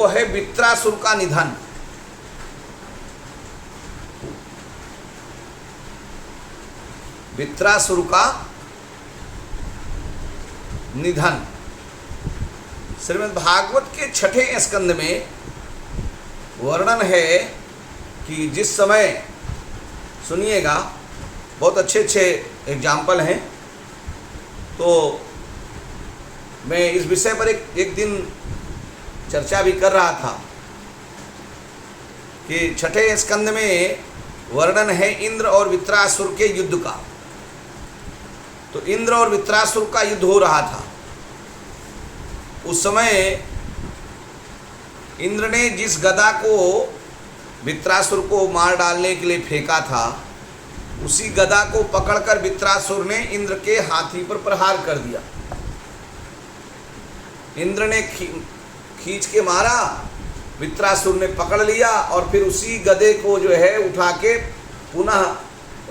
वो है वृत्रासुर का निधन। वृत्रासुर का निधन। श्रीमद् भागवत के छठे स्कंद में वर्णन है कि जिस समय, सुनिएगा, बहुत अच्छे अच्छे एग्जाम्पल हैं। तो मैं इस विषय पर एक दिन चर्चा भी कर रहा था कि छठे स्कंद में वर्णन है इंद्र और वृत्रासुर के युद्ध का। तो इंद्र और वृत्रासुर का युद्ध हो रहा था। उस समय इंद्र ने जिस गदा को वृत्रासुर को मार डालने के लिए फेंका था, उसी गदा को पकड़कर वृत्रासुर ने इंद्र के हाथी पर प्रहार कर दिया। इंद्र ने खींच के मारा, वृत्रासुर ने पकड़ लिया और फिर उसी गदे को जो है उठा के पुनः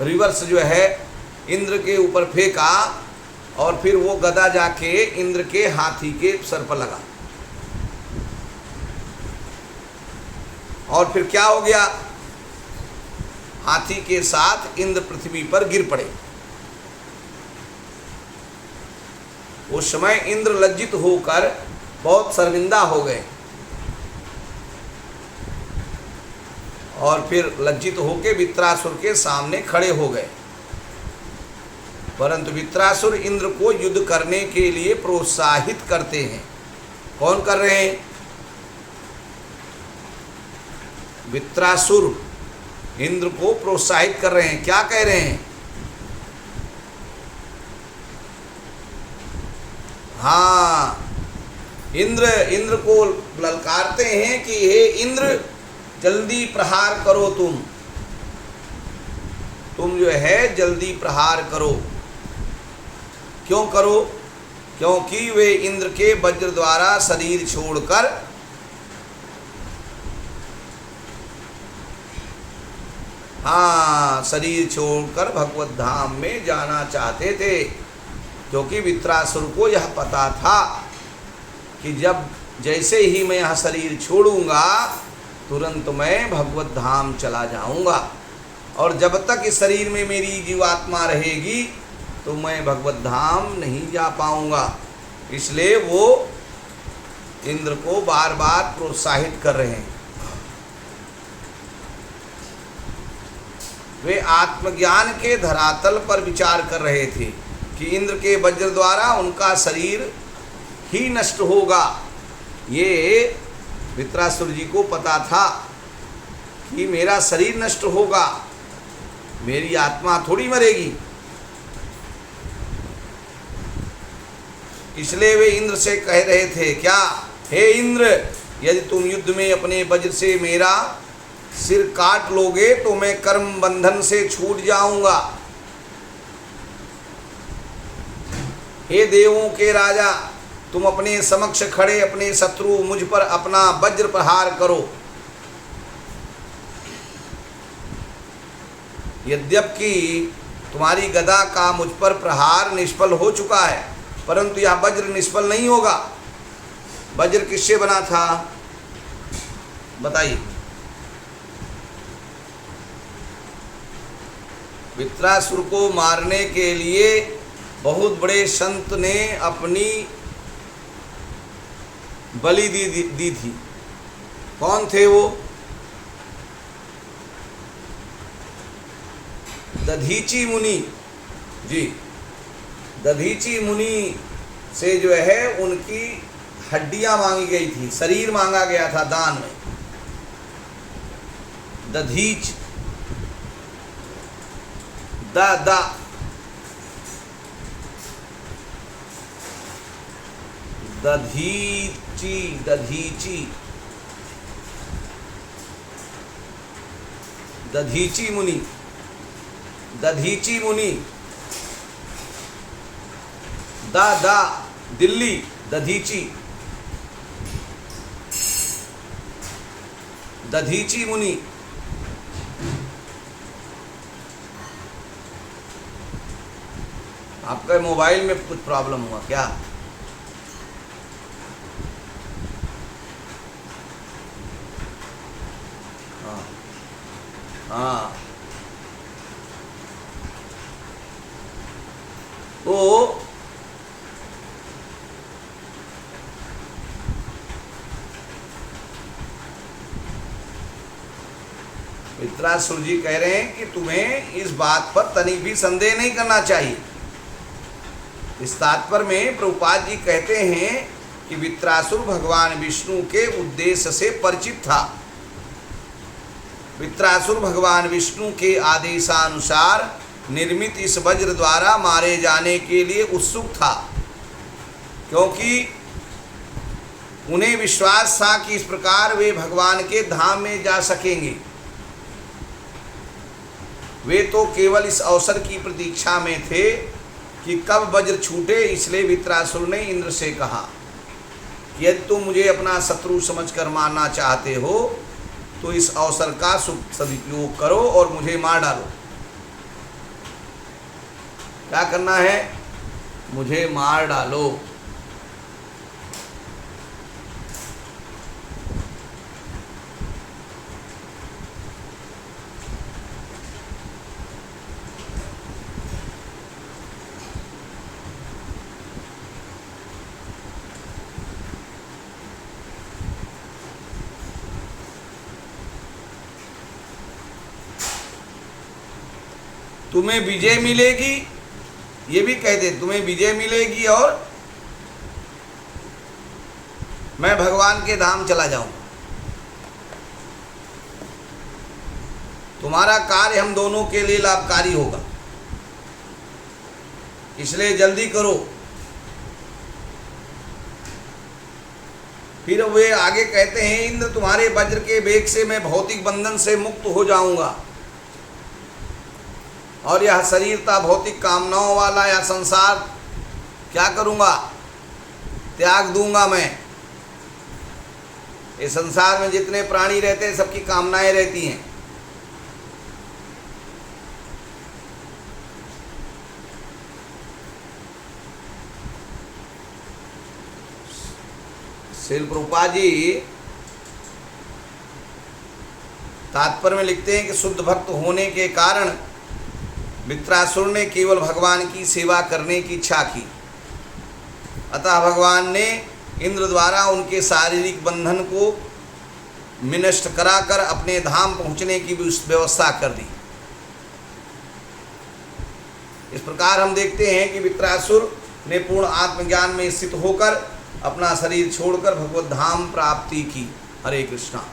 रिवर्स जो है इंद्र के ऊपर फेंका और फिर वो गदा जाके इंद्र के हाथी के सर पर लगा। और फिर क्या हो गया? हाथी के साथ इंद्र पृथ्वी पर गिर पड़े। उस समय इंद्र लज्जित होकर बहुत शर्मिंदा हो गए और फिर लज्जित होकर वृत्रासुर के सामने खड़े हो गए। परंतु वृत्रासुर इंद्र को युद्ध करने के लिए प्रोत्साहित करते हैं। कौन कर रहे हैं? वृत्रासुर इंद्र को प्रोत्साहित कर रहे हैं। क्या कह रहे हैं? हाँ, इंद्र को ललकारते हैं कि हे इंद्र, जल्दी प्रहार करो, तुम जो है जल्दी प्रहार करो। क्यों करो? क्योंकि वे इंद्र के वज्र द्वारा शरीर छोड़कर शरीर छोड़कर भगवत धाम में जाना चाहते थे। क्योंकि वृत्रासुर को यह पता था कि जैसे ही मैं यह शरीर छोड़ूंगा तुरंत मैं भगवत धाम चला जाऊंगा, और जब तक इस शरीर में मेरी जीवात्मा रहेगी तो मैं भगवत धाम नहीं जा पाऊंगा। इसलिए वो इंद्र को बार बार प्रोत्साहित कर रहे हैं। वे आत्मज्ञान के धरातल पर विचार कर रहे थे कि इंद्र के वज्र द्वारा उनका शरीर ही नष्ट होगा। ये वृत्रासुर जी को पता था कि मेरा शरीर नष्ट होगा, मेरी आत्मा थोड़ी मरेगी। इसलिए वे इंद्र से कह रहे थे, क्या? हे इंद्र, यदि तुम युद्ध में अपने वज्र से मेरा सिर काट लोगे तो मैं कर्म बंधन से छूट जाऊंगा। हे देवों के राजा, तुम अपने समक्ष खड़े अपने शत्रु मुझ पर अपना वज्र प्रहार करो। यद्यपि तुम्हारी गदा का मुझ पर प्रहार निष्फल हो चुका है, परंतु यह वज्र निष्फल नहीं होगा। वज्र किससे बना था? बताइए। वृत्रासुर को मारने के लिए बहुत बड़े संत ने अपनी बलि दी थी। कौन थे वो? दधीची मुनि जी। दधीची मुनि से जो है उनकी हड्डियां मांगी गई थी, शरीर मांगा गया था दान में। दधीच दधीची मुनि, दधीची मुनि, दिल्ली, दधीची मुनि। आपका मोबाइल में कुछ प्रॉब्लम हुआ क्या? हाँ, तो वित्रासुर जी कह रहे हैं कि तुम्हें इस बात पर तनिक भी संदेह नहीं करना चाहिए। इस तात्पर्य में प्रभुपाद जी कहते हैं कि वित्रासुर भगवान विष्णु के उद्देश्य से परिचित था। वित्रासुर भगवान विष्णु के आदेशानुसार निर्मित इस वज्र द्वारा मारे जाने के लिए उत्सुक था, क्योंकि उन्हें विश्वास था कि इस प्रकार वे भगवान के धाम में जा सकेंगे। वे तो केवल इस अवसर की प्रतीक्षा में थे कि कब वज्र छूटे, इसलिए वित्रासुर ने इंद्र से कहा कि यदि तुम मुझे अपना शत्रु समझकर मारना चाहते हो तो इस अवसर का सदुपयोग करो और मुझे मार डालो। क्या करना है? मुझे मार डालो। तुम्हें विजय मिलेगी, ये भी कहते, तुम्हें विजय मिलेगी और मैं भगवान के धाम चला जाऊंगा। तुम्हारा कार्य हम दोनों के लिए लाभकारी होगा, इसलिए जल्दी करो। फिर वे आगे कहते हैं, इंद्र तुम्हारे वज्र के वेग से मैं भौतिक बंधन से मुक्त हो जाऊंगा और यह शरीर था भौतिक कामनाओं वाला, या संसार क्या करूंगा? त्याग दूंगा मैं। इस संसार में जितने प्राणी रहते हैं सबकी कामनाएं रहती हैं। श्रील प्रभुपाद जी तात्पर्य में लिखते हैं कि शुद्ध भक्त होने के कारण वित्रासुर ने केवल भगवान की सेवा करने की इच्छा की, अतः भगवान ने इंद्र द्वारा उनके शारीरिक बंधन को विनष्ट कराकर अपने धाम पहुंचने की व्यवस्था कर दी। इस प्रकार हम देखते हैं कि वित्रासुर ने पूर्ण आत्मज्ञान में स्थित होकर अपना शरीर छोड़कर भगवत धाम प्राप्ति की। हरे कृष्णा।